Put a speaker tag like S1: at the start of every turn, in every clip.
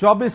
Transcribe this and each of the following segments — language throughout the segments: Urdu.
S1: 24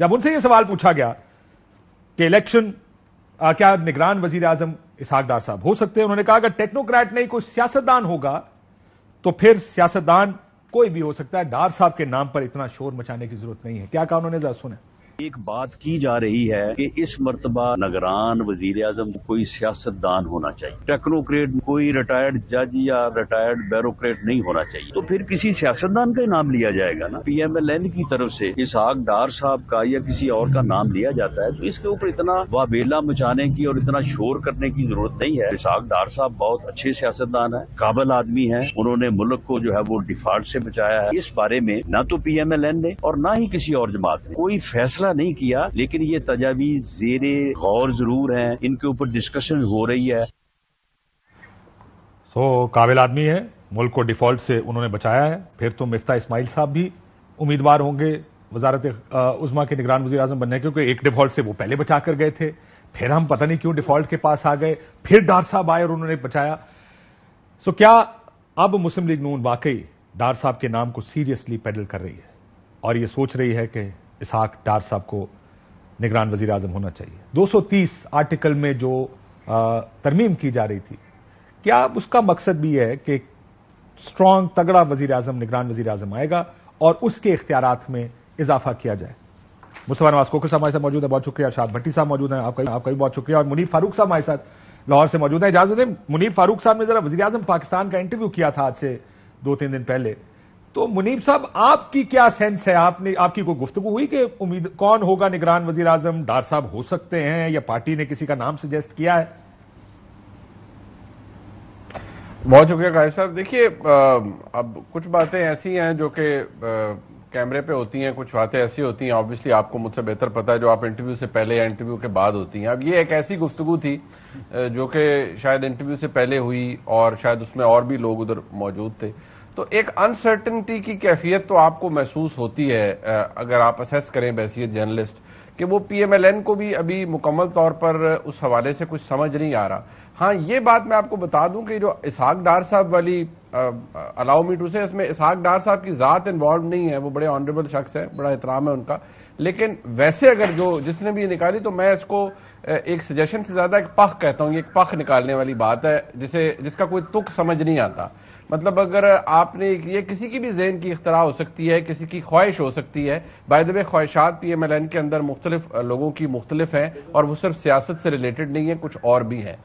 S1: جب ان سے یہ سوال پوچھا گیا کہ الیکشن کیا نگران وزیر اعظم اسحاق ڈار صاحب ہو سکتے ہیں، انہوں نے کہا اگر ٹیکنوکریٹ نہیں کوئی سیاستدان ہوگا تو پھر سیاستدان کوئی بھی ہو سکتا ہے، ڈار صاحب کے نام پر اتنا شور مچانے کی ضرورت نہیں ہے. کیا کہا انہوں نے، ذرا سنیں.
S2: ایک بات کی جا رہی ہے کہ اس مرتبہ نگران وزیر اعظم کوئی سیاستدان ہونا چاہیے، ٹیکنوکریٹ، کوئی ریٹائرڈ جج یا ریٹائرڈ بیوروکریٹ نہیں ہونا چاہیے. تو پھر کسی سیاستدان کا نام لیا جائے گا نا. پی ایم ایل این کی طرف سے اسحاق ڈار صاحب کا یا کسی اور کا نام لیا جاتا ہے تو اس کے اوپر اتنا واویلا مچانے کی اور اتنا شور کرنے کی ضرورت نہیں ہے. اسحاق ڈار صاحب بہت اچھے سیاستدان ہیں، قابل آدمی ہیں، انہوں نے ملک کو جو ہے وہ ڈیفالٹ سے بچایا ہے. اس بارے میں نہ تو پی ایم ایل این نے اور نہ ہی کسی اور جماعت نے کوئی فیصلہ نہیں کیا، لیکن یہ تجاویز زیر غور ضرور ہیں، ان کے اوپر ڈسکشن ہو رہی ہے.
S1: قابل آدمی ہے، ملک کو ڈیفالٹ سے انہوں نے بچایا ہے. پھر تو مفتاح اسماعیل صاحب بھی امیدوار ہوں گے وزارت عظمیٰ کے نگران وزیر اعظم بننے، کیونکہ ایک ڈیفالٹ سے وہ پہلے بچا کر گئے تھے، پھر ہم پتہ نہیں کیوں ڈیفالٹ کے پاس آ گئے، پھر ڈار صاحب آئے اور انہوں نے بچایا. کیا اب مسلم لیگ نون واقعی ڈار صاحب کے نام کو سیریسلی پیڈل کر رہی ہے اور یہ سوچ رہی ہے کہ اسحاق ڈار صاحب کو نگران وزیر اعظم ہونا چاہیے؟ 230 آرٹیکل میں جو ترمیم کی جا رہی تھی، کیا اس کا مقصد بھی ہے کہ اسٹرانگ تگڑا وزیر اعظم، نگران وزیر اعظم آئے گا اور اس کے اختیارات میں اضافہ کیا جائے؟ مصطفیٰ نواز کوکر صاحب ہمارے ساتھ موجود ہیں، بہت شکریہ. ارشاد بھٹی صاحب موجود ہیں، آپ کا بھی بہت شکریہ. اور منیب فاروق صاحب ہمارے ساتھ لاہور سے موجود ہیں. اجازت دیں، منیب فاروق صاحب نے ذرا وزیر اعظم پاکستان کا انٹرویو کیا تھا آج سے 2-3 دن پہلے، تو منیب صاحب آپ کی کیا سینس ہے؟ آپ کی کوئی گفتگو ہوئی کہ کون ہوگا نگران وزیر اعظم؟ ڈار صاحب ہو سکتے ہیں یا پارٹی نے کسی کا نام سجیسٹ کیا ہے؟
S3: بہت شکریہ قائد صاحب. دیکھیے، اب کچھ باتیں ایسی ہیں جو کہ کیمرے پہ ہوتی ہیں، کچھ باتیں ایسی ہوتی ہیں، آبویسلی آپ کو مجھ سے بہتر پتا ہے، جو آپ انٹرویو سے پہلے یا انٹرویو کے بعد ہوتی ہیں. اب یہ ایک ایسی گفتگو تھی جو کہ شاید انٹرویو سے پہلے ہوئی اور شاید اس میں اور بھی لوگ ادھر موجود تھے، تو ایک انسرٹنٹی کی کیفیت تو آپ کو محسوس ہوتی ہے اگر آپ اسیس کریں بحیثیت جرنلسٹ، کہ وہ پی ایم ایل این کو بھی ابھی مکمل طور پر اس حوالے سے کچھ سمجھ نہیں آ رہا. ہاں، یہ بات میں آپ کو بتا دوں کہ جو اسحاق ڈار صاحب والی الاؤ می ٹو سے، اس میں اسحاق ڈار صاحب کی ذات انوالو نہیں ہے، وہ بڑے آنریبل شخص ہیں، بڑا احترام ہے ان کا. لیکن ویسے اگر جس نے بھی نکالی تو میں اس کو ایک سجیشن سے زیادہ ایک پخ کہتا ہوں. یہ ایک پخ نکالنے والی بات ہے جس کا کوئی تک سمجھ نہیں آتا. مطلب اگر آپ نے یہ کسی کی بھی ذہن کی اختراع ہو سکتی ہے، کسی کی خواہش ہو سکتی ہے. بائی دا وے، خواہشات پی ایم ایل این کے اندر مختلف لوگوں کی مختلف ہیں اور وہ صرف سیاست سے ریلیٹڈ نہیں ہے، کچھ اور بھی ہیں.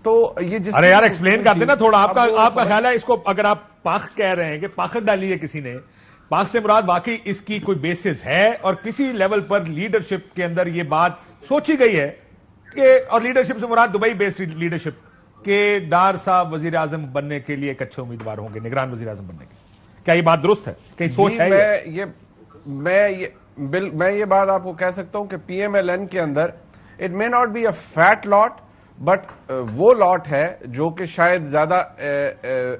S3: تو یہ جس
S1: ارے یار ایکسپلین کرتے نا تھوڑا. آپ کا خیال ہے اس کو اگر آپ پاک کہہ رہے ہیں کہ پاخت ڈالی ہے کسی نے، پاک سے مراد واقعی اس کی کوئی بیسس ہے اور کسی لیول پر لیڈرشپ کے اندر یہ بات سوچی گئی ہے کہ، اور لیڈرشپ سے مراد دبئی بیسڈ لیڈرشپ، کہ ڈار صاحب وزیر اعظم بننے کے لیے ایک اچھے امیدوار ہوں گے نگران وزیر اعظم بننے کے؟ کیا یہ بات درست ہے؟ کہیں سوچ ہے؟
S3: میں یہ بات آپ کو کہہ سکتا ہوں کہ پی ایم ایل این کے اندر it may not be a fat lot, but وہ لاٹ ہے جو کہ شاید زیادہ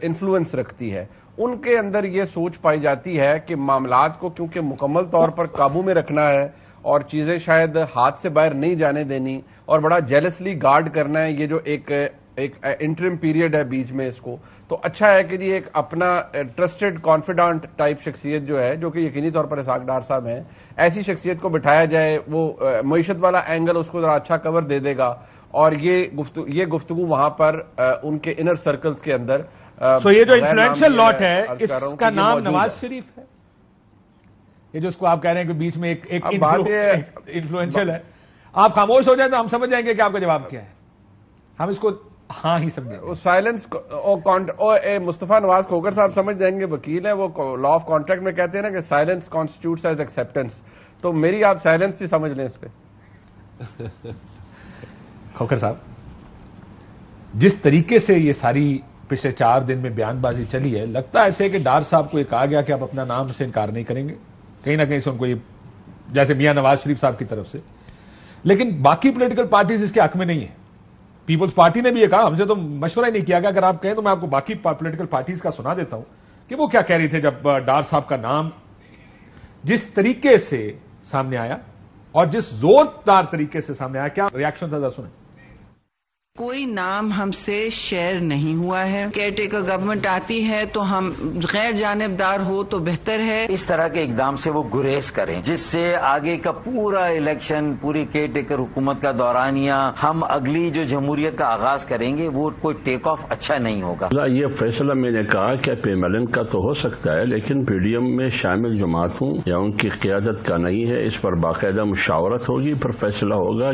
S3: انفلوئنس رکھتی ہے. ان کے اندر یہ سوچ پائی جاتی ہے کہ معاملات کو کیونکہ مکمل طور پر قابو میں رکھنا ہے اور چیزیں شاید ہاتھ سے باہر نہیں جانے دینی اور بڑا جیلسلی گارڈ کرنا ہے. یہ جو ایک انٹرم پیریڈ ہے بیچ میں، اس کو تو اچھا ہے کہ یہ ایک اپنا ٹرسٹڈ کانفیڈنٹ ٹائپ شخصیت جو ہے، جو کہ یقینی طور پر اسحاق ڈار صاحب ہیں، ایسی شخصیت کو بٹھایا جائے. وہ معیشت والا اینگل اس کو ذرا اچھا کور دے دے گا اور یہ گفتگو وہاں پر ان کے انر سرکلز کے اندر.
S1: یہ جو انفلوئنشل لاٹ ہے اس کا نام نواز شریف ہے، یہ جو اس کو آپ کہہ رہے ہیں کہ بیچ میں ایک انفلوئنشل ہے. آپ خاموش ہو جائیں تو ہم سمجھ جائیں گے کہ آپ کا جواب کیا ہے، ہم اس کو ہاں ہی سمجھیں.
S3: سائلنس مصطفیٰ نواز کھوکر صاحب سمجھ جائیں گے، وکیل ہیں وہ، لا آف کانٹریکٹ میں کہتے ہیں نا کہ سائلنس کانسٹیٹیوٹس ایز ایکسیپٹنس. تو میری آپ سائلنس ہی سمجھ لیں اس پہ.
S1: کھوکر صاحب، جس طریقے سے یہ ساری پچھلے 4 دن میں بیان بازی چلی ہے، لگتا ہے ایسے کہ ڈار صاحب کو یہ کہا گیا کہ آپ اپنا نام سے انکار نہیں کریں گے، کہیں نہ کہیں سے ان کو یہ، جیسے میاں نواز شریف صاحب کی طرف سے. لیکن باقی پولیٹیکل پارٹیز اس کے حق میں نہیں ہیں. پیپلز پارٹی نے بھی یہ کہا، ہم سے تو مشورہ ہی نہیں کیا گیا. اگر آپ کہیں تو میں آپ کو باقی پولیٹیکل پارٹیز کا سنا دیتا ہوں کہ وہ کیا کہہ رہی تھے جب ڈار صاحب کا نام جس طریقے سے سامنے آیا اور جس زوردار طریقے سے سامنے آیا. کیا ریاکشن تھا، ذرا سنیں.
S4: کوئی نام ہم سے شیئر نہیں ہوا ہے. کیئر ٹیکر گورنمنٹ آتی ہے تو ہم غیر جانبدار ہو تو بہتر ہے.
S5: اس طرح کے اقدام سے وہ گریز کریں جس سے آگے کا پورا الیکشن، پوری کیئر ٹیکر حکومت کا دورانیہ، ہم اگلی جو جمہوریت کا آغاز کریں گے وہ کوئی ٹیک آف اچھا نہیں ہوگا.
S6: یہ فیصلہ میں نے کہا کہ پی ایم ایل این کا تو ہو سکتا ہے، لیکن پی ڈی ایم میں شامل جماعتوں یا ان کی قیادت کا نہیں ہے. اس پر باقاعدہ مشاورت ہوگی، پھر فیصلہ ہوگا.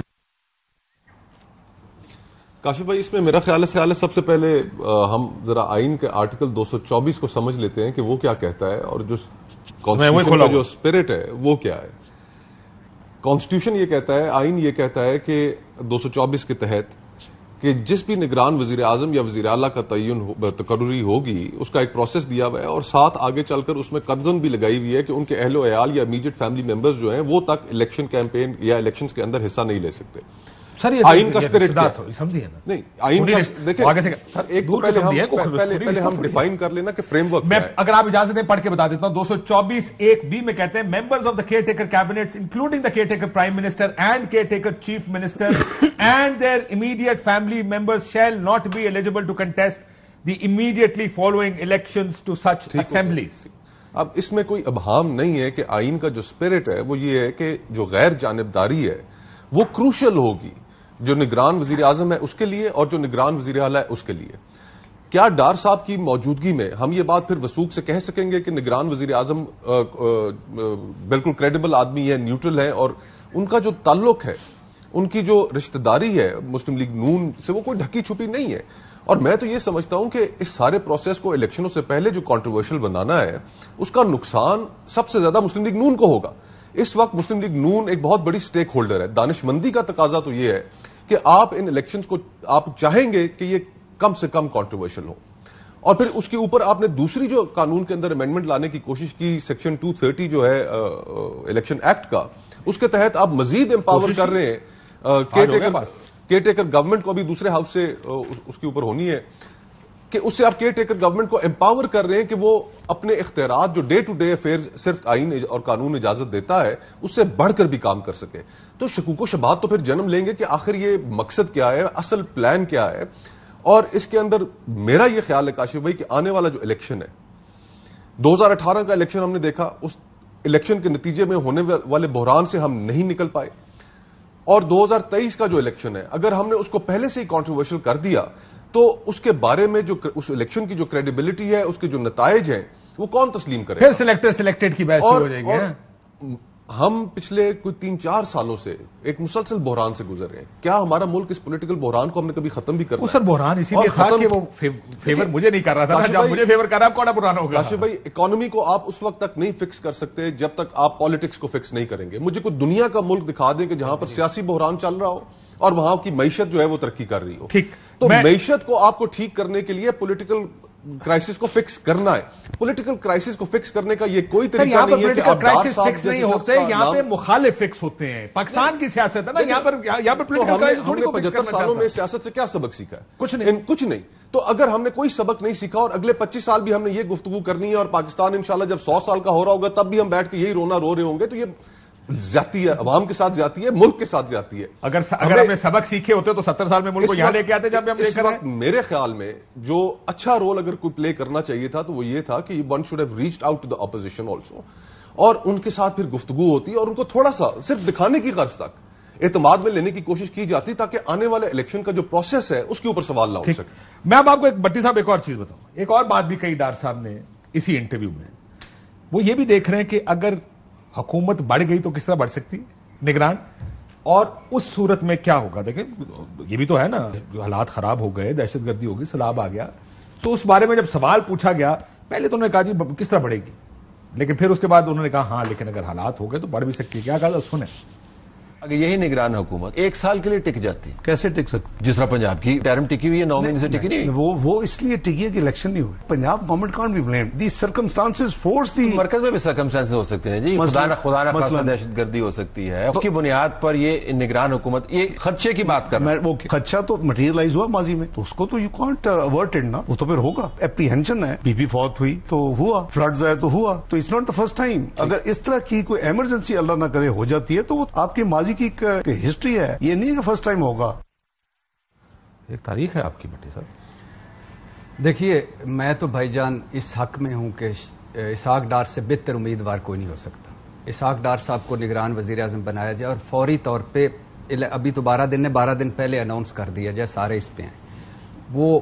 S7: کاشف بھائی، اس میں میرا خیال ہے سب سے پہلے ہم ذرا آئین کے آرٹیکل 224 کو سمجھ لیتے ہیں کہ وہ کیا کہتا ہے اور جو کانسٹیٹیوشن کا جو اسپرٹ ہے وہ کیا ہے. کانسٹیٹیوشن یہ کہتا ہے، آئین یہ کہتا ہے کہ 224 کے تحت کہ جس بھی نگران وزیر اعظم یا وزیر اعلیٰ کا تعین تقرری ہوگی اس کا ایک پروسیس دیا ہوا ہے، اور ساتھ آگے چل کر اس میں قدغن بھی لگائی ہوئی ہے کہ ان کے اہل و عیال یا امیڈیٹ فیملی ممبرز جو ہیں وہ تک الیکشن کیمپین یا الیکشنز کے اندر حصہ نہیں لے سکتے.
S1: آئین
S7: کا اسپرٹ
S1: نہیں،
S7: آئین دیکھیں ایک تو پہلے ہم ڈیفائن کر لینا کہ فریم ورک
S1: میں اگر آپ اجازت دیں پڑھ کے بتا دیتا ہوں. 224(1)(b) میں کہتے ہیں members of the caretaker cabinets including the caretaker prime minister and caretaker chief minister and their immediate family members shall not be eligible to contest the immediately following elections to such assemblies.
S7: اب اس میں کوئی ابہام نہیں ہے کہ آئین کا جو اسپرٹ ہے وہ یہ ہے کہ جو غیر جانبداری ہے وہ کروشل ہوگی جو نگران وزیر اعظم ہے اس کے لیے اور جو نگران وزیر اعلیٰ ہے اس کے لیے. کیا ڈار صاحب کی موجودگی میں ہم یہ بات پھر وثوق سے کہہ سکیں گے کہ نگران وزیر اعظم بالکل کریڈیبل آدمی ہے، نیوٹرل ہے، اور ان کا جو تعلق ہے، ان کی جو رشتہ داری ہے مسلم لیگ نون سے وہ کوئی ڈھکی چھپی نہیں ہے. اور میں تو یہ سمجھتا ہوں کہ اس سارے پروسیس کو الیکشنوں سے پہلے جو کنٹروورشل بنانا ہے اس کا نقصان سب سے زیادہ مسلم لیگ نون کو ہوگا. اس وقت مسلم لیگ نون ایک بہت بڑی سٹیک ہولڈر ہے. دانش مندی کا تقاضا تو یہ ہے کہ آپ ان الیکشنز کو آپ چاہیں گے کہ یہ کم سے کم کنٹروورشل ہو، اور پھر اس کے اوپر آپ نے دوسری جو قانون کے اندر امینڈمنٹ لانے کی کوشش کی، سیکشن 230 جو ہے الیکشن ایکٹ کا، اس کے تحت آپ مزید امپاور کر رہے ہیں کیئر ٹیکر گورنمنٹ کو. ابھی دوسرے ہاؤس سے اس کے اوپر ہونی ہے کہ اس سے آپ کیئر ٹیکر گورنمنٹ کو امپاور کر رہے ہیں کہ وہ اپنے اختیارات جو ڈے ٹو ڈے افیئرز صرف آئین اور قانون اجازت دیتا ہے اس سے بڑھ کر بھی کام کر سکے. تو شکوک و شبہات تو پھر جنم لیں گے کہ آخر یہ مقصد کیا ہے، اصل پلان کیا ہے. اور اس کے اندر میرا یہ خیال ہے کاشف بھائی کہ آنے والا جو الیکشن ہے 2018 کا الیکشن ہم نے دیکھا، اس الیکشن کے نتیجے میں ہونے والے بحران سے ہم نہیں نکل پائے، اور 2023 کا جو الیکشن ہے اگر ہم نے اس کو پہلے سے ہی کنٹروورشل کر دیا تو اس کے بارے میں جو اس الیکشن کی جو کریڈیبلٹی ہے، اس کے جو نتائج ہیں وہ کون تسلیم کرے گا؟
S1: پھر سلیکٹڈ کی بحث شروع ہو جائے گی.
S7: ہم پچھلے کوئی 3-4 سالوں سے ایک مسلسل بحران سے گزر رہے ہیں. کیا ہمارا ملک اس پولیٹیکل بحران کو ہم نے کبھی ختم بھی کرنا؟
S1: سر بحران اسی لیے تھا کہ وہ فیور مجھے نہیں کر رہا تھا، جب مجھے فیور کر رہا ہے کون بحران ہوگا؟
S7: کاشف بھائی، اکانومی کو آپ اس وقت تک نہیں فکس کر سکتے جب تک آپ پالیٹکس کو فکس نہیں کریں گے. مجھے کوئی دنیا کا ملک دکھا دیں کہ جہاں پر سیاسی بحران چل رہا ہو اور وہاں کی معیشت جو ہے وہ ترقی کر رہی ہو. تو معیشت کو آپ کو ٹھیک کرنے کے لیے پولیٹیکل کرائسس کو فکس کرنا ہے. پولیٹیکل کرائسس کو فکس کرنے کا یہ کوئی طریقہ نہیں ہے کہ آپ
S1: کرائسس فکس نہیں ہوتے، یہاں پہ مخالف فکس ہوتے ہیں. پاکستان کی سیاست ہے نا، یہاں پر پولیٹیکل کرائسس تھوڑی کو فکس کرنا
S7: 75 سالوں میں سیاست سے کیا سبق سیکھا ہے؟ کچھ نہیں. تو اگر ہم نے کوئی سبق نہیں سیکھا اور اگلے 25 سال بھی ہم نے یہ گفتگو کرنی ہے اور پاکستان انشاءاللہ جب 100 سال کا ہو رہا ہوگا تب بھی ہم بیٹھ کے یہی رونا رو رہے ہوں گے، تو یہ زیادتی ہے، عوام کے ساتھ زیادتی ہے، ملک کے ساتھ زیادتی ہے.
S1: اگر ہم نے سبق سیکھے ہوتے تو 70 سال میں ملک کو یہاں لے کے آتے جب ہم لے کر آئے.
S7: میرے خیال میں جو اچھا رول اگر کوئی پلے کرنا چاہیے تھا تو وہ یہ تھا کہ one should have reached out to the opposition also, اور ان کے ساتھ پھر گفتگو ہوتی اور ان کو تھوڑا سا صرف دکھانے کی غرض تک اعتماد میں لینے کی کوشش کی جاتی تاکہ آنے والے الیکشن کا جو پروسیس ہے اس کے اوپر سوال نہ ہو سکے.
S1: میں اب آپ کو بٹی صاحب ایک اور چیز بتاؤں. ایک اور بات بھی کہی ڈار صاحب نے اسی انٹرویو میں، وہ یہ بھی دیکھ رہے ہیں کہ اگر حکومت بڑھ گئی تو کس طرح بڑھ سکتی نگران، اور اس صورت میں کیا ہوگا. دیکھیں یہ بھی تو ہے نا، جو حالات خراب ہو گئے، دہشت گردی ہوگی، سیلاب آ گیا، تو اس بارے میں جب سوال پوچھا گیا پہلے تو انہوں نے کہا جی کس طرح بڑھے گی، لیکن پھر اس کے بعد انہوں نے کہا ہاں لیکن اگر حالات ہو گئے تو بڑھ بھی سکتی ہے. کیا کہا سنیں.
S8: اگر یہی نگران حکومت 1 سال کے لیے ٹک جاتی،
S9: کیسے ٹک سکتی؟
S8: جس طرح پنجاب کی ٹرم ٹکی ہوئی ہے 9 مہینے سے ٹکی نہیں.
S9: وہ اس لیے ٹکی ہے کہ الیکشن نہیں ہوئے. Punjab government can't be blame, the circumstances force the.
S8: مرکز میں بھی سرکمسٹانسز ہو سکتے ہیں جی، خدا نہ خاصا دہشت گردی ہو سکتی ہے. اس کی بنیاد پر یہ نگران حکومت یہ خدشے کی بات کر رہا ہے.
S9: وہ خدشہ تو مٹیریلائز ہوا ماضی میں، تو اس کو تو یو کانٹ اوورٹ اٹ نا، وہ تو پھر ہوگا. اپریہنشن ہے، بی فوت ہوئی تو ہوا، فلڈز آئے تو ہوا، تو it's not the first time. اگر اس طرح کی کوئی ایمرجنسی اللہ نہ کرے ہو جاتی ہے تو وہ آپ کے ماضی کی ہسٹری ہے، یہ نہیں کہ فرسٹ ٹائم ہوگا.
S7: ایک تاریخ ہے آپ کی بھٹی صاحب.
S10: دیکھیے میں تو بھائی جان اس حق میں ہوں کہ اسحاق ڈار سے بہتر امیدوار کوئی نہیں ہو سکتا. اسحاق ڈار صاحب کو نگران وزیر اعظم بنایا جائے اور فوری طور پہ ابھی تو 12 دن پہلے اناؤنس کر دیا جائے سارے اس پہ ہیں. وہ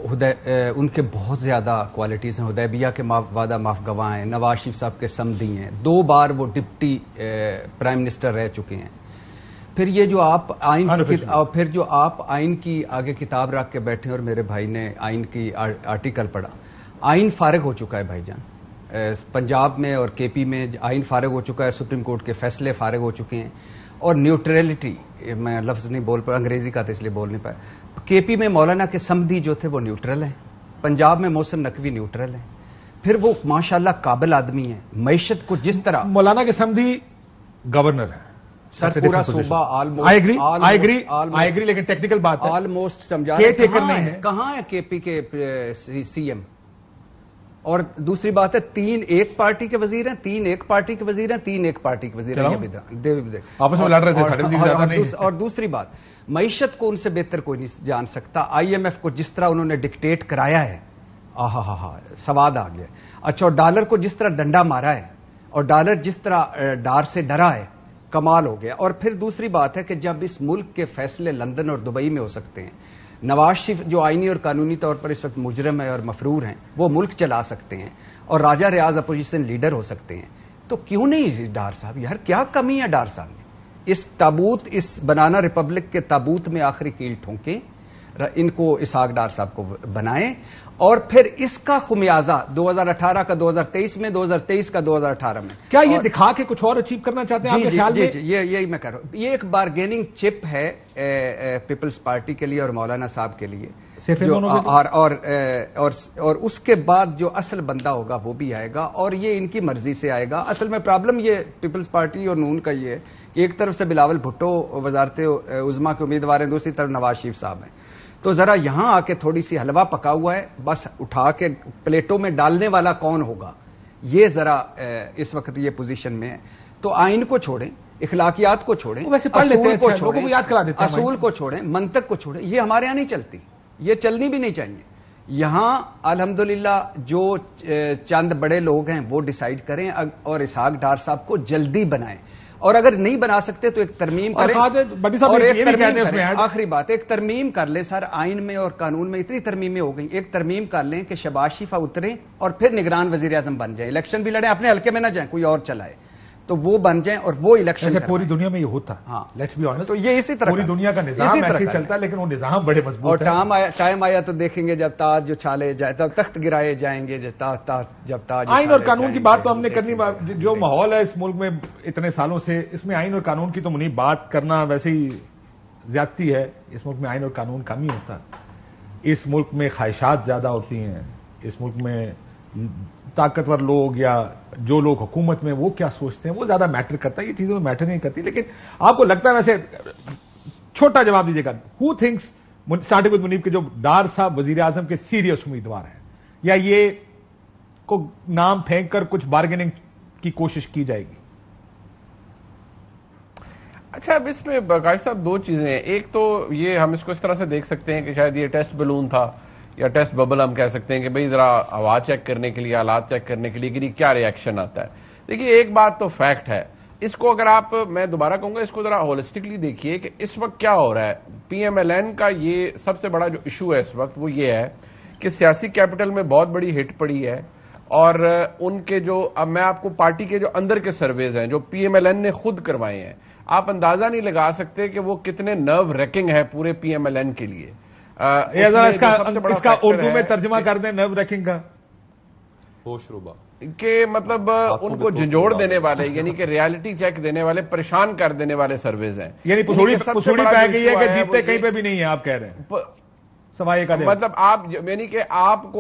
S10: ان کے بہت زیادہ کوالٹیز ہیں. حدیبیہ کے وعدہ معاف گواہ ہیں, نواز شریف صاحب کے سمدھی ہیں, 2 بار وہ ڈپٹی پرائم منسٹر رہ چکے ہیں. پھر یہ جو آپ آئین کی آگے کتاب رکھ کے بیٹھے اور میرے بھائی نے آئین کی آرٹیکل پڑھا. آئین فارغ ہو چکا ہے بھائی جان. پنجاب میں اور کے پی میں آئین فارغ ہو چکا ہے, سپریم کورٹ کے فیصلے فارغ ہو چکے ہیں. اور نیوٹریلٹی, میں لفظ نہیں بول پایا, انگریزی کا تھا اس لیے بول نہیں پایا. کے پی میں مولانا کے سمدھی جو تھے وہ نیوٹرل ہیں, پنجاب میں محسن نقوی نیوٹرل ہیں. پھر وہ ماشاءاللہ قابل آدمی ہیں. معیشت کو جس طرح
S1: مولانا کے سمدھی گورنر ہیں
S10: سر, پورا صوبہ
S1: آئی ایگری, لیکن ٹیکنیکل بات ہے,
S10: آلموسٹ سمجھا کہاں ہے کے پی کے سی ایم. اور دوسری بات ہے 3 ایک پارٹی کے وزیر ہیں, 3 ایک پارٹی کے وزیر ہیں, 3 ایک پارٹی کے وزیر ہیں,
S1: آپس میں لڑ رہے تھے.
S10: اور دوسری بات, معیشت کو ان سے بہتر کوئی نہیں جان سکتا. آئی ایم ایف کو جس طرح انہوں نے ڈکٹیٹ کرایا ہے, سواد آ گیا. اچھا, اور ڈالر کو جس طرح ڈنڈا مارا ہے, اور ڈالر جس طرح ڈار سے ڈرا ہے, کمال ہو گیا. اور پھر دوسری بات ہے کہ جب اس ملک کے فیصلے لندن اور دبئی میں ہو سکتے ہیں, نواز شریف جو آئینی اور قانونی طور پر اس وقت مجرم ہے اور مفرور ہیں, وہ ملک چلا سکتے ہیں, اور راجہ ریاض اپوزیشن لیڈر ہو سکتے ہیں, تو کیوں نہیں ڈار صاحب؟ یار کیا کمی ہے ڈار صاحب میں؟ اس تابوت, اس بنانا ریپبلک کے تابوت میں آخری کیل ٹھونکیں, ان کو اسحاق ڈار صاحب کو بنائیں, اور پھر اس کا خمیازہ 2018 کا 2023 میں, 2023 کا 2018 میں.
S1: کیا یہ دکھا کے کچھ اور اچیو کرنا چاہتے ہیں آپ کے خیال میں؟
S10: یہی میں کہہ رہا ہوں. یہ ایک بارگیننگ چپ ہے پیپلز پارٹی کے لیے اور مولانا صاحب کے لیے, اور اس کے بعد جو اصل بندہ ہوگا وہ بھی آئے گا, اور یہ ان کی مرضی سے آئے گا. اصل میں پرابلم یہ پیپلز پارٹی اور نون کا یہ ہے کہ ایک طرف سے بلاول بھٹو وزارت عظمیٰ کے امیدوار ہیں, دوسری طرف نواز شریف صاحب ہیں. تو ذرا یہاں آ کے تھوڑی سی حلوہ پکا ہوا ہے, بس اٹھا کے پلیٹوں میں ڈالنے والا کون ہوگا, یہ ذرا اس وقت یہ پوزیشن میں ہے. تو آئین کو چھوڑیں, اخلاقیات کو چھوڑیں, اصول کو چھوڑیں, اصول کو چھوڑیں, منطق کو چھوڑیں. یہ ہمارے یہاں نہیں چلتی, یہ چلنی بھی نہیں چاہیے. یہاں الحمدللہ جو چند بڑے لوگ ہیں وہ ڈیسائیڈ کریں, اور اسحاق ڈار صاحب کو جلدی بنائیں. اور اگر نہیں بنا سکتے تو ایک ترمیم کریں. آخری بات, ایک ترمیم کر لیں سر. آئین میں اور قانون میں اتنی ترمیمیں ہو گئی, ایک ترمیم کر لیں کہ شہباز شریف اتریں اور پھر نگران وزیر اعظم بن جائیں. الیکشن بھی لڑیں, اپنے حلقے میں نہ جائیں, کوئی اور چلائے, تو وہ بن جائیں اور وہ الیکشن.
S1: پوری دنیا میں یہ ہوتا. ہاں, لیٹس بی آنسٹ,
S10: تو یہ اسی طرح
S1: پوری دنیا کا نظام ایسے چلتا ہے, لیکن وہ نظام بڑے مضبوط ہے.
S10: اور ٹائم آیا تو دیکھیں گے, جب تاج جو چھالے جائے, تب تخت گرائے جائیں گے, جب تاج.
S1: آئین اور قانون کی بات تو ہم نے کرنی, جو ماحول ہے اس ملک میں اتنے سالوں سے, اس میں آئین اور قانون کی تو منی بات کرنا ویسے ہی زیادتی ہے. اس ملک میں آئین اور قانون کم ہی ہوتا. اس ملک میں خواہشات زیادہ ہوتی ہیں. اس ملک میں طاقتور لوگ یا جو لوگ حکومت میں وہ کیا سوچتے ہیں وہ زیادہ میٹر کرتا ہے. یہ چیزیں میٹر نہیں کرتی. لیکن آپ کو لگتا ہے, ویسے چھوٹا جواب دیجیے گا, ہو تھنکس اسٹارٹنگ ود منیب کے جو ڈار صاحب وزیر اعظم کے سیریس امیدوار ہیں, یا یہ کو نام پھینک کر کچھ بارگیننگ کی کوشش کی جائے گی؟
S3: اچھا, اب اس میں قائد صاحب 2 چیزیں ہیں. ایک تو یہ ہم اس کو اس طرح سے دیکھ سکتے ہیں کہ شاید یہ ٹیسٹ بلون تھا یا ٹیسٹ ببل ہم کہہ سکتے ہیں کہ بھئی ذرا ہوا چیک کرنے کے لیے, حالات چیک کرنے کے لیے کہ کیا ری ایکشن آتا ہے. دیکھیے ایک بات تو فیکٹ ہے, اس کو اگر آپ, میں دوبارہ کہوں گا, اس کو ذرا ہولسٹکلی دیکھیے کہ اس وقت کیا ہو رہا ہے. پی ایم ایل این کا یہ سب سے بڑا جو ایشو ہے اس وقت وہ یہ ہے کہ سیاسی کیپٹل میں بہت بڑی ہٹ پڑی ہے, اور ان کے جو, اب میں آپ کو پارٹی کے جو اندر کے سرویز ہیں جو پی ایم ایل این نے خود کروائے ہیں, آپ اندازہ نہیں لگا سکتے کہ وہ کتنے نرو ریکنگ ہے پورے پی ایم ایل این کے لیے.
S1: اس کا اردو میں ترجمہ کر دیں نرو ریکنگ کا,
S7: ہوش ربا,
S3: کہ مطلب ان کو جھنجھوڑ دینے والے, یعنی کہ ریالٹی چیک دینے والے, پریشان کر دینے والے سرویز ہیں.
S1: یعنی پسوڑی پہ گئی ہے کہ جیتتے کہیں پہ بھی نہیں ہے, آپ کہہ رہے ہیں سوائے کا,
S3: مطلب آپ, یعنی کہ آپ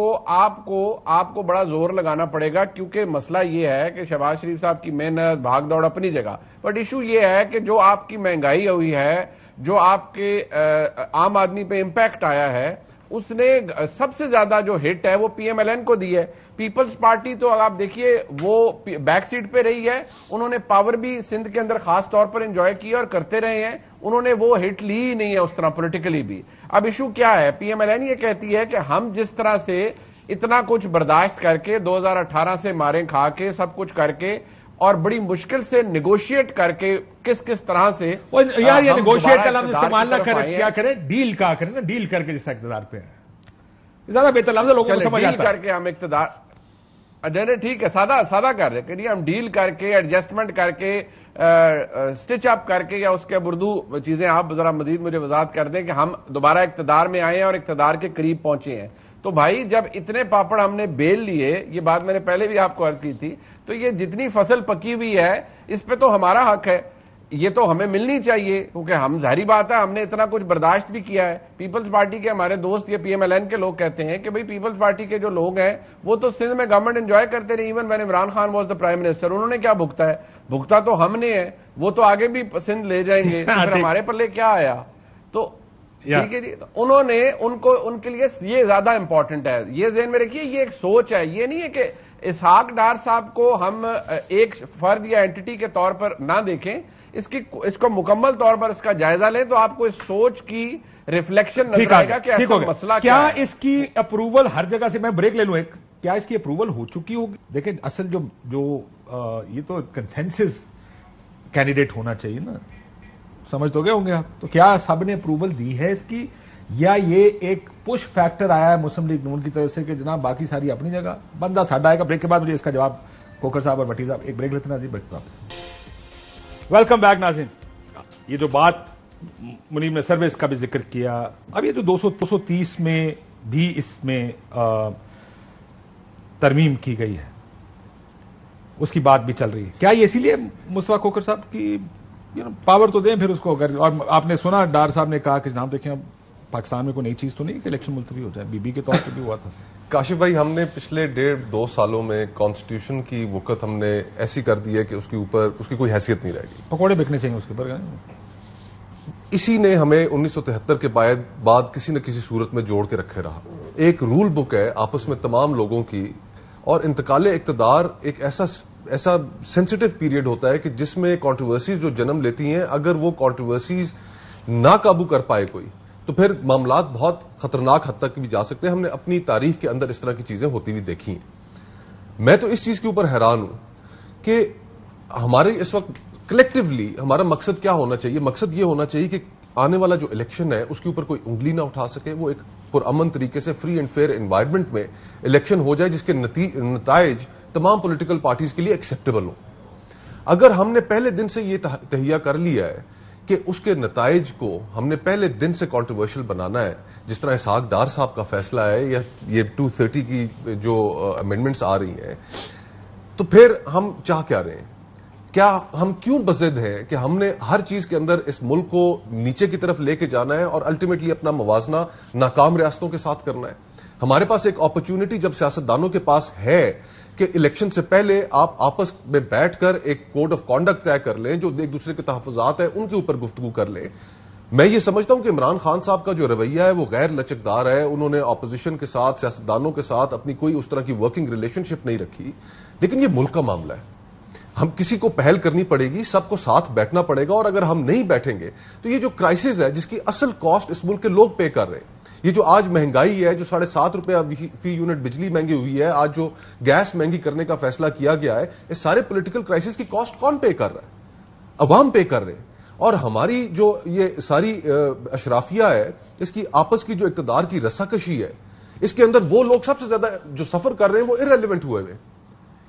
S3: کو بڑا زور لگانا پڑے گا, کیونکہ مسئلہ یہ ہے کہ شہباز شریف صاحب کی محنت بھاگ دوڑ اپنی جگہ, بٹ ایشو یہ ہے کہ جو آپ کی مہنگائی ہوئی ہے, جو آپ کے عام آدمی پہ امپیکٹ آیا ہے, اس نے سب سے زیادہ جو ہٹ ہے وہ پی ایم ایل این کو دی ہے. پیپلز پارٹی تو آپ دیکھیے وہ بیک سیٹ پہ رہی ہے, انہوں نے پاور بھی سندھ کے اندر خاص طور پر انجوائے کیا اور کرتے رہے ہیں, انہوں نے وہ ہٹ لی ہی نہیں ہے اس طرح پولیٹیکلی بھی. اب ایشو کیا ہے, پی ایم ایل این یہ کہتی ہے کہ ہم جس طرح سے اتنا کچھ برداشت کر کے 2018 سے ماریں کھا کے سب کچھ کر کے اور بڑی مشکل سے نیگوشیٹ کر کے کس طرح سے
S1: یار یہ نیگوشیٹ کا لفظ استعمال نہ کریں, کیا کریں, ڈیل کا کریں نا, ڈیل کر کے جس اقتدار پہ ہے زیادہ بہتر لفظ لوگوں کو سمجھ آتا ہے.
S3: ڈیل کر کے ہم اقتدار ٹھیک ہے سادہ کر رہے کہ ہم ڈیل کر کے ایڈجسٹمنٹ کر کے سٹچ اپ کر کے, یا اس کے اردو چیزیں آپ ذرا مزید مجھے وضاحت کر دیں کہ ہم دوبارہ اقتدار میں آئے ہیں اور اقتدار کے قریب پہنچے ہیں. تو بھائی جب اتنے پاپڑ ہم نے بیل لیے, یہ بات میں نے پہلے بھی آپ کو عرض کی تھی, تو یہ جتنی فصل پکی ہوئی ہے اس پہ تو ہمارا حق ہے, یہ تو ہمیں ملنی چاہیے, کیونکہ ہم ظاہری بات ہے ہم نے اتنا کچھ برداشت بھی کیا ہے. پیپلز پارٹی کے ہمارے دوست یا پی ایم ایل این کے لوگ کہتے ہیں کہ بھئی پیپلز پارٹی کے جو لوگ ہیں وہ تو سندھ میں گورنمنٹ انجوائے کرتے رہے, even when Imran Khan was the prime minister, انہوں نے کیا بھگتا ہے, بھگتا تو ہم نے ہے, وہ تو آگے بھی سندھ لے جائیں گے, پھر ہمارے پلے کیا آیا. تو ٹھیک ہے جی, انہوں نے ان کے لیے یہ زیادہ امپورٹنٹ ہے, یہ ذہن میں رکھیے, یہ ایک سوچ ہے, یہ نہیں ہے کہ اسحاق ڈار صاحب کو ہم ایک فرد یا اینٹی کے طور پر نہ دیکھیں, اس کو مکمل طور پر اس کا جائزہ لیں تو آپ کو اس سوچ کی ریفلیکشن نظر آئے گا کہ ایسا مسئلہ کیا ہے.
S1: اس کی اپروول ہر جگہ سے, میں بریک لے لوں ایک, کیا اس کی اپروول ہو چکی ہوگی؟ دیکھیں اصل جو یہ تو کنسنسس کینڈیڈیٹ ہونا چاہیے نا, سمجھ تو گئے ہوں گے آپ, تو کیا سب نے اپروول دی ہے اس کی, یا یہ ایک پش فیکٹر آیا ہے مسلم لیگ نون کی طرف سے کہ جناب باقی ساری اپنی جگہ, بندہ ساڈا آئے گا. بریک کے بعد مجھے اس کا جواب کوکر صاحب اور بٹی صاحب, ایک بریک لیتے ناظرین, بریک صاحب. ویلکم بیک ناظرین. یہ جو بات منیب نے سروس کا بھی ذکر کیا, اب یہ جو 230 میں بھی اس میں ترمیم کی گئی ہے اس کی بات بھی چل رہی ہے, کیا یہ اسی لیے مصطفیٰ کوکر صاحب کی پاور تو دیں پھر اس کو, اگر, اور آپ نے سنا ڈار صاحب نے کہا کہ جناب دیکھیں پاکستان میں کوئی نئی چیز تو نہیں کہ الیکشن ملتوی ہو جائے, بی بی کے طور پہ بھی ہوا تھا.
S7: کاشف بھائی, ہم نے پچھلے 1.5-2 سالوں میں کانسٹیٹیوشن کی وقت ہم نے ایسی کر دی ہے کہ اس کے اوپر اس کی کوئی حیثیت نہیں رہ گئی.
S1: پکوڑے بکنے چاہیے اس کے اوپر.
S7: اسی نے ہمیں 1973 کے بعد کسی نہ کسی صورت میں جوڑ کے رکھے رہا. ایک رول بک ہے آپس میں تمام لوگوں کی, اور انتقال اقتدار ایک ایسا سینسٹیو پیریڈ ہوتا ہے کہ جس میں کنٹروورسیز جو جنم لیتی ہیں, اگر وہ کنٹروورسیز نہ قابو کر پائے کوئی, تو پھر معاملات بہت خطرناک حد تک بھی جا سکتے ہیں. ہم نے اپنی تاریخ کے اندر اس طرح کی چیزیں ہوتی ہوئی دیکھی ہیں. میں تو اس چیز کے اوپر حیران ہوں کہ ہمارے اس وقت کلیکٹیولی ہمارا مقصد کیا ہونا چاہیے. مقصد یہ ہونا چاہیے کہ آنے والا جو الیکشن ہے اس کے اوپر کوئی انگلی نہ اٹھا سکے, وہ ایک پرامن طریقے سے فری اینڈ فیئر انوائرمنٹ میں الیکشن ہو جائے جس کے نتائج تمام پولیٹیکل پارٹیز کے لیے ایکسیپٹیبل ہوں. اگر ہم نے پہلے دن سے یہ تہیہ کر لیا ہے کہ اس کے نتائج کو ہم نے پہلے دن سے کنٹروورشل بنانا ہے, جس طرح اسحاق ڈار صاحب کا فیصلہ ہے یا یہ 230 کی جو امینڈمنٹس آ رہی ہیں, تو پھر ہم چاہ کیا رہے ہیں؟ کیا ہم کیوں بضد ہیں کہ ہم نے ہر چیز کے اندر اس ملک کو نیچے کی طرف لے کے جانا ہے اور الٹیمیٹلی اپنا موازنہ ناکام ریاستوں کے ساتھ کرنا ہے؟ ہمارے پاس ایک اپرچونٹی جب سیاستدانوں کے پاس ہے کہ الیکشن سے پہلے آپ آپس میں بیٹھ کر ایک کوڈ آف کانڈکٹ طے کر لیں, جو ایک دوسرے کے تحفظات ہیں ان کے اوپر گفتگو کر لیں. میں یہ سمجھتا ہوں کہ عمران خان صاحب کا جو رویہ ہے وہ غیر لچکدار ہے. انہوں نے اپوزیشن کے ساتھ, سیاستدانوں کے ساتھ اپنی کوئی اس طرح کی ورکنگ ریلیشن شپ نہیں رکھی. لیکن یہ ملک کا معاملہ ہے, ہم کسی کو پہل کرنی پڑے گی, سب کو ساتھ بیٹھنا پڑے گا. اور اگر ہم نہیں بیٹھیں گے تو یہ جو کرائسس ہے جس کی اصل کاسٹ اس ملک کے لوگ پے کر رہے ہیں, یہ جو آج مہنگائی ہے, جو 7.5 روپے فی یونٹ بجلی مہنگی ہوئی ہے, آج جو گیس مہنگی کرنے کا فیصلہ کیا گیا ہے, اس سارے پولیٹیکل کرائسس کی کاسٹ کون پے کر رہا ہے؟ عوام پے کر رہے ہیں. اور ہماری جو یہ ساری اشرافیہ ہے, اس کی آپس کی جو اقتدار کی رساکشی ہے, اس کے اندر وہ لوگ سب سے زیادہ جو سفر کر رہے ہیں وہ ارریلیونٹ ہوئے ہوئے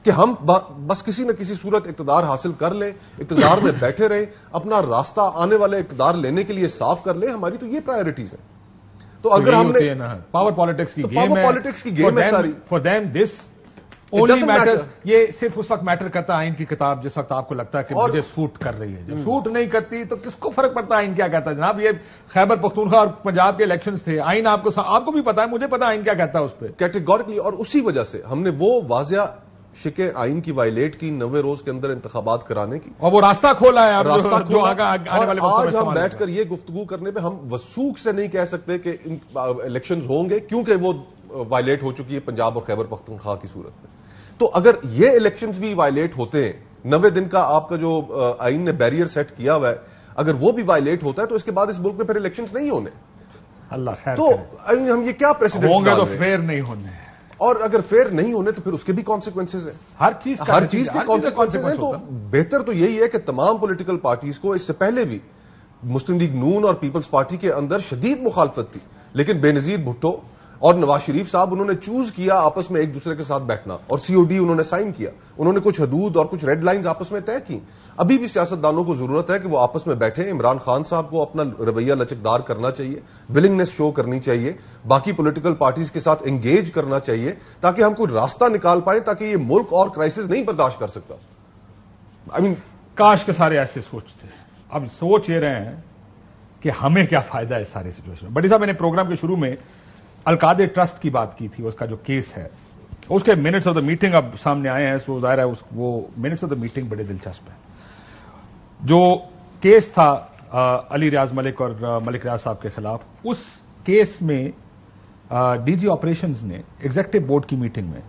S7: کہ ہم بس کسی نہ کسی صورت اقتدار حاصل کر لیں, اقتدار میں بیٹھے رہیں, اپنا راستہ آنے والے اقتدار لینے کے لیے صاف کر لیں. ہماری تو یہ پرائیورٹیز ہیں. تو اگر ہم نے
S1: پاور پالیٹکس کی
S7: گیم ہے ساری,
S1: for them this only matters. یہ صرف اس وقت میٹر کرتا ہے آئین کی کتاب جس وقت آپ کو لگتا ہے کہ مجھے سوٹ کر رہی ہے. جب سوٹ نہیں کرتی تو کس کو فرق پڑتا ہے آئین کیا کہتا ہے؟ جناب یہ خیبر پختونخوا اور پنجاب کے الیکشنز تھے, آئین آپ کو بھی پتا ہے, مجھے پتا ہے آئین کیا کہتا ہے اس پہ
S7: کیٹیگوریکلی. اور اسی وجہ سے ہم نے وہ واضح شکیں آئین کی وائلیٹ کی 90 روز کے اندر انتخابات کرانے کی,
S1: اور وہ راستہ کھولا ہے.
S7: راستہ کھولا.
S1: اور
S7: آج ہم بیٹھ کر یہ گفتگو کرنے پہ ہم وثوق سے نہیں کہہ سکتے کہ الیکشنز ہوں گے, کیونکہ وہ وائلیٹ ہو چکی ہے پنجاب اور خیبر پختونخوا کی صورت میں. تو اگر یہ الیکشنز بھی وائلیٹ ہوتے ہیں, 90 دن کا آپ کا جو آئین نے بیریئر سیٹ کیا ہوا ہے, اگر وہ بھی وائلیٹ ہوتا ہے تو اس کے بعد اس ملک میں پھر الیکشنز نہیں ہونے.
S1: اللہ خیر
S7: تو ہم یہ کیا پریسیڈنٹ
S1: ہوں گے تو فیئر نہیں ہونے,
S7: اور اگر فیئر نہیں ہونے تو پھر اس کے بھی کانسیکوینسز ہیں.
S1: ہر چیز
S7: کے کانسیکوینسز ہیں. تو بہتر تو یہی ہے کہ تمام پولیٹیکل پارٹیز کو, اس سے پہلے بھی مسلم لیگ نون اور پیپلز پارٹی کے اندر شدید مخالفت تھی, لیکن بے نظیر بھٹو اور نواز شریف صاحب انہوں نے چوز کیا آپس میں ایک دوسرے کے ساتھ بیٹھنا, اور COD انہوں نے سائن کیا. انہوں نے کچھ حدود اور کچھ ریڈ لائنز آپس میں طے کی. ابھی بھی سیاستدانوں کو ضرورت ہے کہ وہ آپس میں بیٹھیں. عمران خان صاحب کو اپنا رویہ لچکدار کرنا چاہیے, ولنگنس شو کرنی چاہیے, باقی پولیٹیکل پارٹیز کے ساتھ انگیج کرنا چاہیے, تاکہ ہم کوئی راستہ نکال پائیں, تاکہ یہ ملک اور کرائسس نہیں برداشت کر سکتا.
S1: کاش کے سارے ایسے سوچتے ہیں. اب سوچ یہ رہے ہیں کہ ہمیں کیا فائدہ ہے اس سارے سچویشن میں. بڑی صاحب, میں نے پروگرام کے شروع میں القادر ٹرسٹ کی بات کی تھی, اس کا جو کیس ہے, اس کے منٹس آف دا میٹنگ اب سامنے آئے ہیں. سو ظاہر ہے وہ منٹس آف دا میٹنگ بڑے دلچسپ ہیں. جو کیس تھا علی ریاض ملک اور ملک ریاض صاحب کے خلاف, اس کیس میں DG آپریشنز نے ایگزیکٹو بورڈ کی میٹنگ میں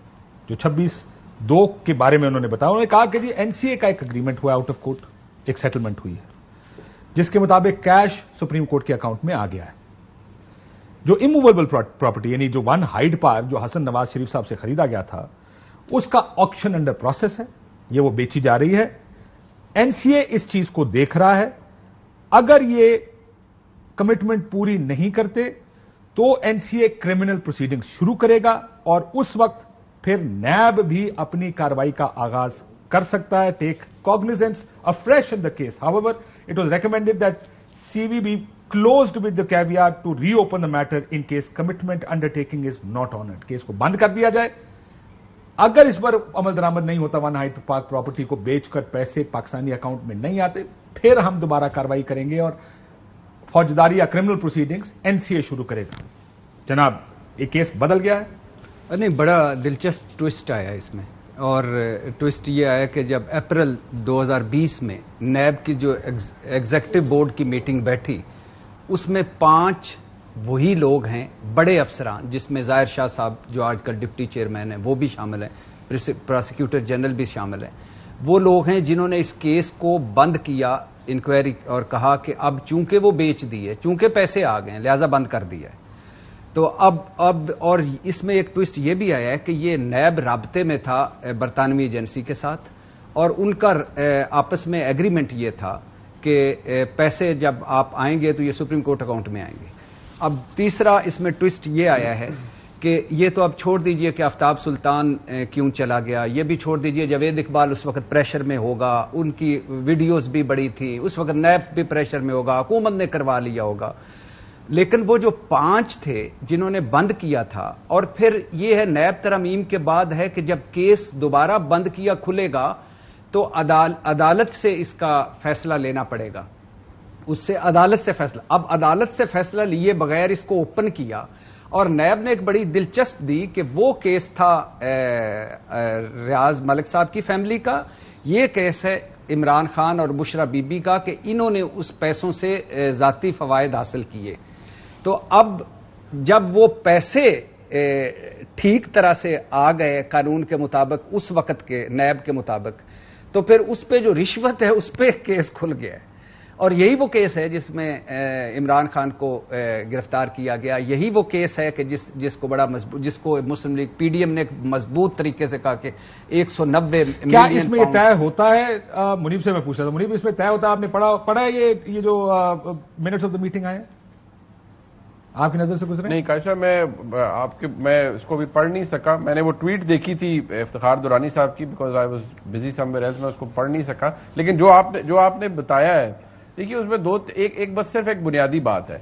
S1: جو 26/2 کے بارے میں انہوں نے بتایا, انہوں نے کہا کہ جی NCA کا ایک اگریمنٹ ہوا, آؤٹ آف کورٹ ایک سیٹلمنٹ ہوئی ہے, جس کے مطابق کیش سپریم کورٹ کے اکاؤنٹ میں آ گیا ہے. جو اموویبل پراپرٹی یعنی جو 1 ہائیڈ پارک جو حسن نواز شریف صاحب سے خریدا گیا تھا, اس کا آکشن انڈر پروسیس ہے, یہ وہ بیچی جا رہی ہے. NCA اس چیز کو دیکھ رہا ہے. اگر یہ کمٹمنٹ پوری نہیں کرتے تو NCA کرمنل پروسیڈنگز شروع کرے گا, اور اس وقت پھر نیب بھی اپنی کارروائی کا آغاز کر سکتا ہے, ٹیک cognizance afresh in the case. However, it was recommended that CV be closed with the caveat to reopen the matter in case commitment undertaking is not honored. Case کو بند کر دیا جائے. اگر اس پر عمل درآمد نہیں ہوتا, 1 ہائیڈ پارک پراپرٹی کو بیچ کر پیسے پاکستانی اکاؤنٹ میں نہیں آتے, پھر ہم دوبارہ کارروائی کریں گے اور فوجداری یا کرمنل پروسیڈنگز NCA شروع کرے گا. جناب, یہ کیس بدل گیا ہے.
S10: نہیں, بڑا دلچسپ ٹوسٹ آیا اس میں, اور ٹوسٹ یہ آیا کہ جب اپریل 2020 میں نیب کی جو ایگزیکٹو بورڈ کی میٹنگ بیٹھی, اس میں 5 وہی لوگ ہیں بڑے افسران, جس میں ظاہر شاہ صاحب جو آج کل ڈپٹی چیئرمین ہیں وہ بھی شامل ہیں, پراسیکیوٹر جنرل بھی شامل ہیں. وہ لوگ ہیں جنہوں نے اس کیس کو بند کیا انکوائری, اور کہا کہ اب چونکہ وہ بیچ دیے, چونکہ پیسے آ گئے لہذا بند کر دیا ہے. تو اب اور اس میں ایک ٹوسٹ یہ بھی آیا ہے کہ یہ نیب رابطے میں تھا برطانوی ایجنسی کے ساتھ, اور ان کا آپس میں ایگریمنٹ یہ تھا کہ پیسے جب آپ آئیں گے تو یہ سپریم کورٹ اکاؤنٹ میں آئیں گے. اب تیسرا اس میں ٹوسٹ یہ آیا ہے کہ یہ تو اب چھوڑ دیجئے کہ آفتاب سلطان کیوں چلا گیا, یہ بھی چھوڑ دیجئے جاوید اقبال اس وقت پریشر میں ہوگا, ان کی ویڈیوز بھی بڑی تھی, اس وقت نیب بھی پریشر میں ہوگا, حکومت نے کروا لیا ہوگا. لیکن وہ جو 5 تھے جنہوں نے بند کیا تھا, اور پھر یہ ہے نیب ترمیم کے بعد ہے کہ جب کیس دوبارہ بند کیا کھلے گا تو عدالت سے اس کا فیصلہ لینا پڑے گا, اس سے عدالت سے فیصلہ. اب عدالت سے فیصلہ لیے بغیر اس کو اوپن کیا, اور نیب نے ایک بڑی دلچسپ دی کہ وہ کیس تھا ریاض ملک صاحب کی فیملی کا, یہ کیس ہے عمران خان اور بشرا بی بی کا کہ انہوں نے اس پیسوں سے ذاتی فوائد حاصل کیے. تو اب جب وہ پیسے ٹھیک طرح سے آ گئے قانون کے مطابق, اس وقت کے نیب کے مطابق, تو پھر اس پہ جو رشوت ہے اس پہ کیس کھل گیا ہے. اور یہی وہ کیس ہے جس میں عمران خان کو گرفتار کیا گیا, یہی وہ کیس ہے کہ جس کو بڑا مضبوط, جس کو مسلم لیگ PDM نے مضبوط طریقے سے کہا کہ 190
S1: کیا اس میں یہ طے ہوتا ہے. منیب سے میں پوچھ رہا تھا, منیب اس میں طے ہوتا ہے, آپ نے پڑھا ہے یہ جو منٹس آف دا میٹنگ آئے, آپ کی نظر سے گزرے؟
S3: نہیں کاشا, میں اس کو بھی پڑھ نہیں سکا. میں نے وہ ٹویٹ دیکھی تھی افتخار درانی صاحب کی, because I was busy somewhere else, میں اس کو پڑھ نہیں سکا. لیکن جو آپ نے بتایا ہے, دیکھیے اس میں ایک بس صرف ایک بنیادی بات ہے.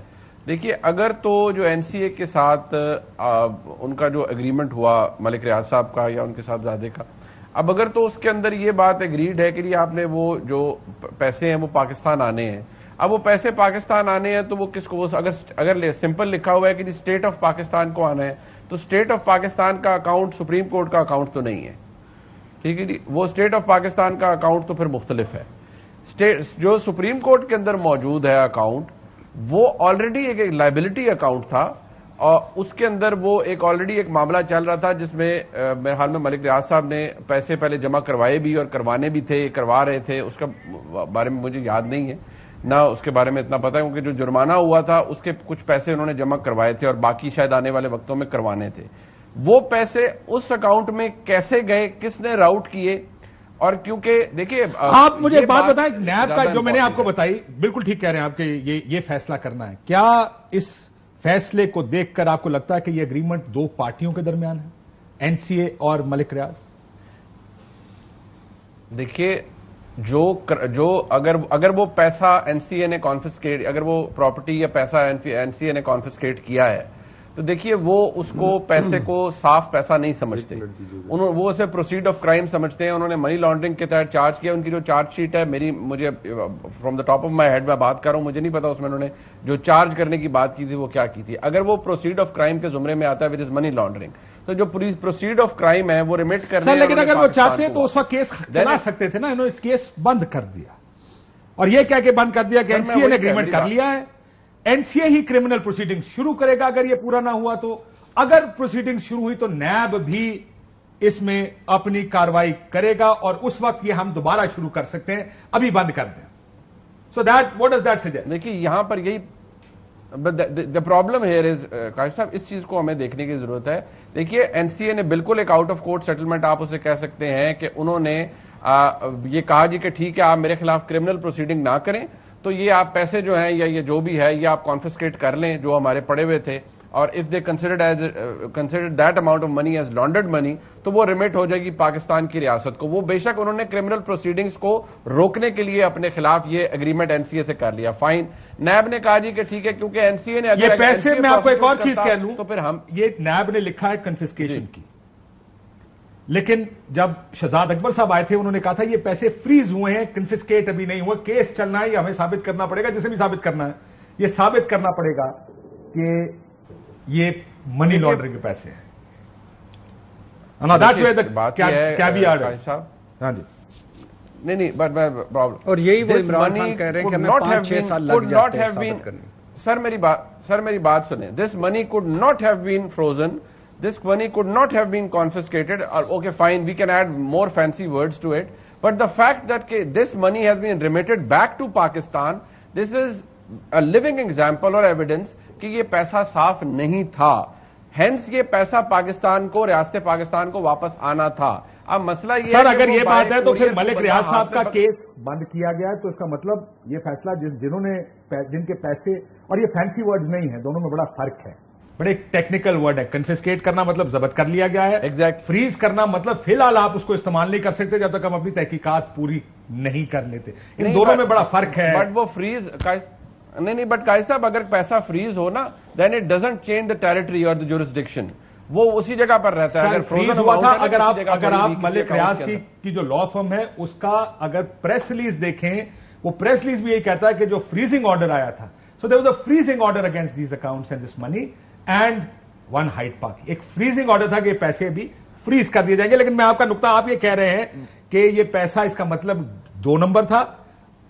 S3: دیکھیے اگر تو جو NCA کے ساتھ ان کا جو اگریمنٹ ہوا ملک ریاض صاحب کا یا ان کے صاحبزادے کا, اب اگر تو اس کے اندر یہ بات اگریڈ ہے کہ آپ نے وہ جو پیسے ہیں وہ پاکستان آنے ہیں, اب وہ پیسے پاکستان آنے ہیں تو وہ کس کو, اگر سمپل لکھا ہوا ہے کہ اسٹیٹ آف پاکستان کو آنا ہے, تو اسٹیٹ آف پاکستان کا اکاؤنٹ سپریم کورٹ کا اکاؤنٹ تو نہیں ہے. ٹھیک ہے جی. وہ اسٹیٹ آف پاکستان کا اکاؤنٹ تو پھر مختلف ہے. جو سپریم کورٹ کے اندر موجود ہے اکاؤنٹ وہ آلریڈی ایک لائبلٹی اکاؤنٹ تھا اور اس کے اندر وہ ایک آلریڈی ایک معاملہ چل رہا تھا جس میں میرے حال میں ملک ریاض صاحب نے پیسے پہلے جمع کروائے بھی اور کروانے بھی تھے, کروا رہے تھے. اس کا بارے میں مجھے یاد نہیں ہے نہ اس کے بارے میں اتنا پتا ہے, کیونکہ جو جرمانہ ہوا تھا اس کے کچھ پیسے انہوں نے جمع کروائے تھے اور باقی شاید آنے والے وقتوں میں کروانے تھے. وہ پیسے اس اکاؤنٹ میں کیسے گئے, کس نے راؤٹ کیے, اور کیونکہ دیکھیے
S1: آپ مجھے ایک بات بتائیں, نیب کا جو میں نے آپ کو بتائی بالکل ٹھیک کہہ رہے ہیں آپ کہ یہ فیصلہ کرنا ہے, کیا اس فیصلے کو دیکھ کر آپ کو لگتا ہے کہ یہ اگریمنٹ دو پارٹیوں کے درمیان ہے, این سی اے اور ملک ریاض؟
S3: دیکھیے جو اگر وہ پیسہ این سی اے نے کانفسکیٹ, اگر وہ پراپرٹی یا پیسہ این سی اے نے کانفسکیٹ کیا ہے تو دیکھیے وہ اس کو پیسے کو صاف پیسہ نہیں سمجھتے, وہ اسے پروسیڈ آف کرائم سمجھتے ہیں. انہوں نے منی لانڈرنگ کے تحت چارج کیا. ان کی جو چارج شیٹ ہے مجھے from the top of my head میں بات کر رہا ہوں, مجھے نہیں پتا اس میں انہوں نے جو چارج کرنے کی بات کی تھی وہ کیا کی تھی. اگر وہ پروسیڈ آف کرائم کے زمرے میں آتا ہے وچ از منی لانڈرنگ, تو جو پروسیڈ آف کرائم ہے وہ ریمٹ کرنے.
S1: لیکن اگر وہ چاہتے تو اس وقت کیس چلا سکتے تھے نا, انہوں نے کیس بند کر دیا اور یہ کہہ کے بند کر دیا کہ این سی اے نے اگریمنٹ کر لیا ہے, این سی اے ہی کرمنل پروسیڈنگ شروع کرے گا اگر یہ پورا نہ ہوا تو. اگر پروسیڈنگ شروع ہوئی تو نیب بھی اس میں اپنی کاروائی کرے گا اور اس وقت یہ ہم دوبارہ شروع کر سکتے ہیں, ابھی بند کر دیں. So that what does that suggest?
S3: دیکھیے یہاں پر یہی دا پرابلم ہیئر از قائد صاحب, اس چیز کو ہمیں دیکھنے کی ضرورت ہے. دیکھیے این سی اے نے بالکل ایک آؤٹ آف کورٹ سیٹلمنٹ آپ اسے کہہ سکتے ہیں کہ انہوں نے یہ کہا جی کہ ٹھیک ہے آپ میرے خلاف کرمنل پروسیڈنگ نہ کریں تو یہ آپ پیسے جو ہیں یا یہ جو بھی ہے یہ آپ کانفسکیٹ کر لیں جو ہمارے پڑے ہوئے تھے, اور if they considered that amount of money as laundered money تو وہ ریمٹ ہو جائے گی پاکستان کی ریاست کو. وہ بے شک انہوں نے کرمنل پروسیڈنگز کو روکنے کے لیے اپنے خلاف یہ اگریمنٹ این سی اے سے کر لیا, فائن. نیب نے کہا جی کہ ٹھیک ہے کیونکہ این سی اے نے
S1: یہ پیسے, میں آپ کو ایک اور چیز کہہ لوں تو پھر ہم یہ نیب نے لکھا ہے کنفسکیشن کی, لیکن جب شہزاد اکبر صاحب آئے تھے انہوں نے کہا تھا یہ پیسے فریز ہوئے ہیں, کنفسکیٹ ابھی نہیں ہوئے, کیس چلنا ہے, یہ ہمیں ثابت کرنا پڑے گا, جسے بھی ثابت کرنا ہے یہ ثابت کرنا پڑے گا کہ یہ منی لانڈرنگ کے پیسے ہیں.
S3: نہیں
S10: اور یہی وہ عمران خان کہہ رہے ہیں کہ ہمیں 5-6 سال لگ جاتے ہیں ثابت کرنے.
S3: سر میری بات سنیں, دس منی could not have been frozen, this money could not have been confiscated. Okay, fine, we can add more fancy words to it, but the fact that this money has been remitted back to Pakistan, this is a living example or evidence کہ یہ پیسہ صاف نہیں تھا. ہینس یہ پیسہ پاکستان کو, ریاست پاکستان کو واپس آنا تھا. اب مسئلہ یہ
S1: سر اگر یہ بات ہے تو پھر ملک ریاض صاحب کا کیس بند کیا گیا تو اس کا مطلب یہ فیصلہ جن کے پیسے, اور یہ فینسی ورڈز نہیں ہیں, دونوں میں بڑا فرق ہے, بڑے ٹیکنیکل ورڈ ہے. کنفسکیٹ کرنا مطلب ضبط کر لیا گیا ہے, ایگزیکٹ. فریز کرنا مطلب فی الحال آپ اس کو استعمال نہیں کر سکتے جب تک ہم اپنی تحقیقات پوری نہیں کر لیتے. ان دونوں میں بڑا فرق ہے.
S3: بٹ وہ فریز نہیں, بٹ قائد صاحب اگر پیسہ فریز ہو نا then it doesn't change the territory اور دا جورسڈکشن, وہ اسی جگہ پر رہتا ہے. اگر
S1: فریز ہوا تھا, اگر آپ ملک ریاض کی جو لا فرم ہے اس کا اگر پریس ریلیز دیکھیں, وہ پریس ریلیز بھی یہی کہتا ہے کہ جو فریزنگ آرڈر آیا تھا, so there was a freezing order against these accounts and this money and one height Pak. ایک فریزنگ آرڈر تھا کہ یہ پیسے بھی فریز کر دیے جائیں گے. لیکن میں آپ کا نقطہ, آپ یہ کہہ رہے ہیں کہ یہ پیسہ اس کا مطلب 2 نمبر تھا,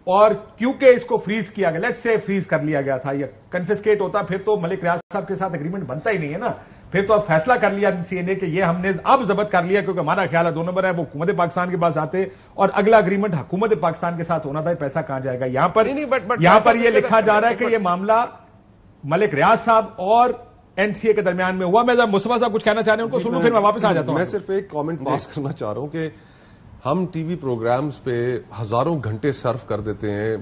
S1: اور کیونکہ اس کو فریز کیا گیا, لیٹ سے فریز کر لیا گیا تھا یا کنفسکیٹ ہوتا, پھر تو ملک ریاض صاحب کے ساتھ اگریمنٹ بنتا ہی نہیں ہے نا. پھر تو اب فیصلہ کر لیا سی اے نے کہ یہ ہم نے اب ضبط کر لیا کیونکہ ہمارا خیال ہے 2 نمبر ہے, وہ حکومت پاکستان کے پاس آتے اور اگلا اگریمنٹ حکومت پاکستان کے ساتھ ہونا تھا, پیسہ کہاں جائے گا. یہاں پر یہ لکھا جا رہا ہے کہ یہ معاملہ ملک ریاض صاحب اور این سی اے کے درمیان میں ہوا. میں مصطفیٰ صاحب کچھ کہنا چاہ رہے ہیں, ان کو سنوں پھر میں واپس آ جاتا ہوں.
S7: میں صرف ایک کامنٹ پاس کرنا چاہ رہا ہوں کہ ہم ٹی وی پروگرامز پہ ہزاروں گھنٹے صرف کر دیتے ہیں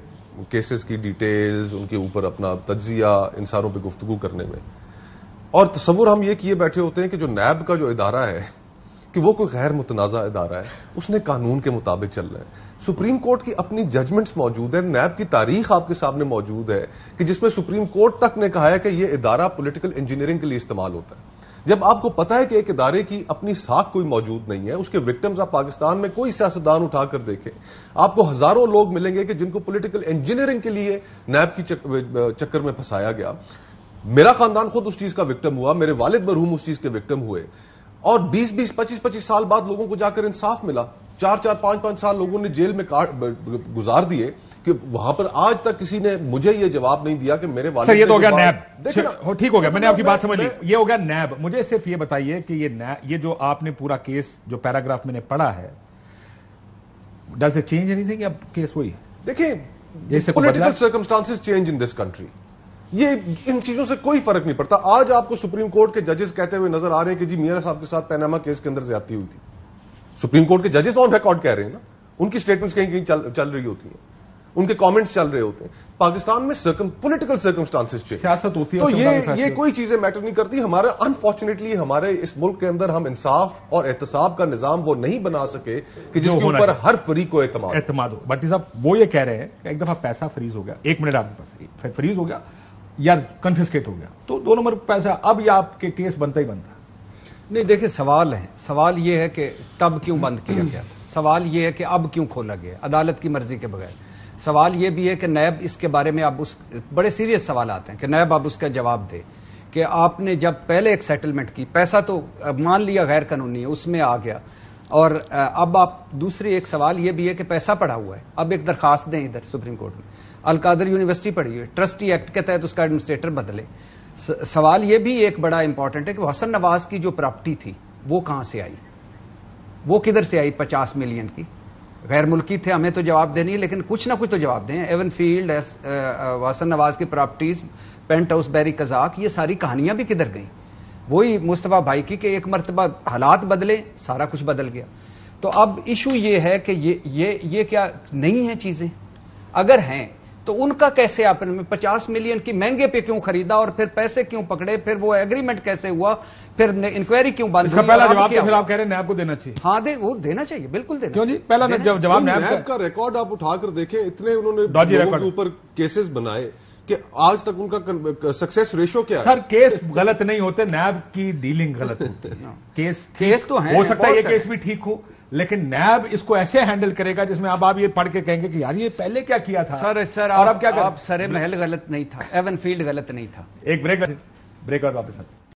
S7: کیسز کی ڈیٹیلز, ان کے اوپر اپنا تجزیہ, ان ساروں پہ گفتگو کرنے میں, اور تصور ہم یہ کیے بیٹھے ہوتے ہیں کہ جو نیب کا جو ادارہ ہے کہ وہ کوئی غیر متنازع ادارہ ہے, اس نے قانون کے مطابق چل رہا ہے. سپریم کورٹ کی اپنی ججمنٹس موجود ہیں, نیب کی تاریخ آپ کے سامنے موجود ہے کہ جس میں سپریم کورٹ تک نے کہا ہے کہ یہ ادارہ پولیٹیکل انجینئرنگ کے لیے استعمال ہوتا ہے. جب آپ کو پتا ہے کہ ایک ادارے کی اپنی ساکھ کوئی موجود نہیں ہے, اس کے وکٹمز آپ پاکستان میں کوئی سیاستدان اٹھا کر دیکھیں, آپ کو ہزاروں لوگ ملیں گے کہ جن کو پولیٹیکل انجینئرنگ کے لیے نیب کی چکر میں پھنسایا گیا. میرا خاندان خود اس چیز کا وکٹم ہوا, میرے والد مرحوم اس چیز کے وکٹم ہوئے. اور 20-20, 25-25 سال بعد لوگوں کو جا کر انصاف ملا. 4-4, 5-5 سال لوگوں نے جیل میں گزار دیے کہ وہاں پر آج تک کسی نے مجھے یہ جواب نہیں دیا کہ میرے والد.
S1: سر یہ تو ہو گیا نیب. ٹھیک ہو گیا, میں نے آپ کی بات سمجھ لی. یہ ہو گیا نیب. مجھے صرف یہ بتائیے کہ یہ جو آپ نے پورا کیس جو پیراگراف میں نے پڑھا ہے, does it change any thing? اب کیس وہی
S7: دیکھیں, political circumstances change in this country. یہ ان چیزوں سے کوئی فرق نہیں پڑتا. آج آپ کو سپریم کورٹ کے ججز کہتے ہوئے نظر آ رہے ہیں کہ جی میاں صاحب کے ساتھ پیناما کیس کے اندر زیادتی ہوئی تھی. سپریم کورٹ کے ججز آن ریکارڈ کہہ رہے ہیں نا, ان کی سٹیٹمنٹس کہیں کہیں چل رہی ہوتی ہیں, ان کے کامنٹس چل رہے ہوتے ہیں. پاکستان میں پولیٹیکل سرکمسٹانسز چینج,
S1: سیاست ہوتی ہے,
S7: تو یہ کوئی چیزیں میٹر نہیں کرتی. ہمارا انفارچونیٹلی ہمارے اس ملک کے اندر ہم انصاف اور احتساب کا نظام وہ نہیں بنا سکے کہ جس کے اوپر ہر فریق کو اعتماد ہو.
S1: بٹ صاحب وہ یہ کہہ رہے ہیں کہ ایک دفعہ پیسہ فریز ہو گیا, 1 منٹ آپ کے پاس فریز ہو گیا یا کنفسکیٹ ہو گیا, تو 2 نمبر پیسہ اب یہ آپ کے کیس بنتا ہی بنتا.
S10: نہیں دیکھیں, سوال ہے, سوال یہ ہے کہ تب کیوں بند کیا گیا, سوال یہ ہے کہ اب کیوں کھولا گیا عدالت کی مرضی کے بغیر. سوال یہ بھی ہے کہ نیب اس کے بارے میں اب بڑے سیریس سوالات ہیں کہ نیب اب اس کا جواب دے کہ آپ نے جب پہلے ایک سیٹلمنٹ کی, پیسہ تو مان لیا غیر قانونی ہے, اس میں آ گیا, اور اب آپ دوسری ایک سوال یہ بھی ہے کہ پیسہ پڑا ہوا ہے, اب ایک درخواست دیں ادھر سپریم کورٹ میں. القادر یونیورسٹی پڑھی ہوئی, ٹرسٹی ایکٹ کے تحت اس کا ایڈمنسٹریٹر بدلے. سوال یہ بھی ایک بڑا امپورٹنٹ ہے کہ حسن نواز کی جو پراپرٹی تھی وہ کہاں سے آئی, وہ کدھر سے آئی 50 ملین کی. غیر ملکی تھے, ہمیں تو جواب دینی ہے, لیکن کچھ نہ کچھ تو جواب دیں. ایون فیلڈ, حسن نواز کی پراپرٹیز, پینٹ ہاؤس بیری قزاق, یہ ساری کہانیاں بھی کدھر گئیں. وہی مصطفیٰ بھائی کی کہ ایک مرتبہ حالات بدلے سارا کچھ بدل گیا. تو اب ایشو یہ ہے کہ یہ کیا نہیں ہیں چیزیں؟ اگر ہیں تو ان کا کیسے آپ نے 50 ملین کی مہنگے پہ کیوں خریدا, اور پھر پیسے کیوں پکڑے, پھر وہ ایگریمنٹ کیسے ہوا, پھر انکوائری کیوں بند ہوئی؟
S1: اس کا پہلا جواب پھر آپ کہہ رہے ہیں نیب کو دینا چاہیے.
S10: ہاں وہ دینا چاہیے, بالکل دینا.
S1: کیوں جی پہلا جواب
S7: نیب کا ریکارڈ آپ اٹھا کر دیکھیں, اتنے انہوں نے لوگوں کے اوپر کیسز بنائے کہ آج تک ان کا سکسیس ریشو کیا ہے؟
S1: سر کیس غلط نہیں ہوتے, نیب کی ڈیلنگ غلط ہوتی ہے. کیس تو ہے, ہو سکتا ہے یہ کیس بھی ٹھیک ہو, لیکن نیب اس کو ایسے ہینڈل کرے گا جس میں اب آپ یہ پڑھ کے کہیں گے کہ یار یہ پہلے کیا کیا تھا.
S10: سر
S1: اور اب کیا
S10: سر محل غلط نہیں تھا, ایون فیلڈ غلط نہیں تھا.
S1: ایک بریک اور واپس